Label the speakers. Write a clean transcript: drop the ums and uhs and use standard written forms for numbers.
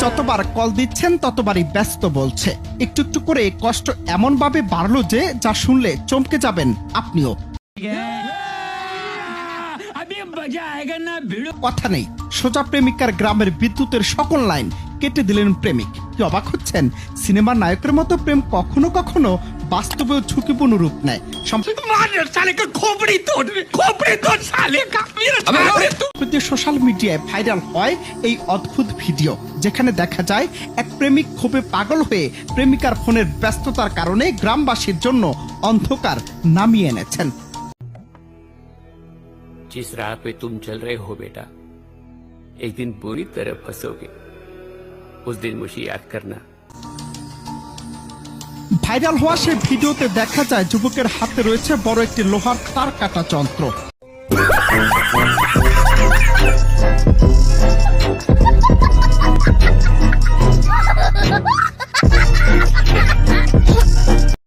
Speaker 1: যতবার কল দিচ্ছেন ততবারই ব্যস্ত বলছে। একটু একটু করে কষ্ট এমন ভাবে বাড়লো যে যা শুনলে চমকে যাবেন আপনিও। কথা নেই, সোজা প্রেমিকার গ্রামের বিদ্যুতের সকল লাইন কেটে দিলেন প্রেমিক। কি অবাক হচ্ছেন? সিনেমার নায়কের মতো প্রেম কখনো কখনো বাস্তবেও ঝুঁকিপূর্ণ রূপ নেয়। সোশ্যাল মিডিয়ায় ভাইরাল হয় এই অদ্ভুত ভিডিও, যেখানে দেখা যায় এক প্রেমিক ক্ষোভে পাগল হয়ে প্রেমিকার ফোনের ব্যস্ততার কারণে গ্রামবাসীর জন্য অন্ধকার নামিয়ে এনেছেন।
Speaker 2: जिस राह पे तुम चल रहे हो बेटा, एक दिन बुरी तरह फंसोगे। उस दिन मुझे याद करना।
Speaker 1: ভাইরাল হওয়া সেই ভিডিওতে দেখা যায় যুবকের হাতে রয়েছে বড় একটি লোহার তার কাটা যন্ত্র।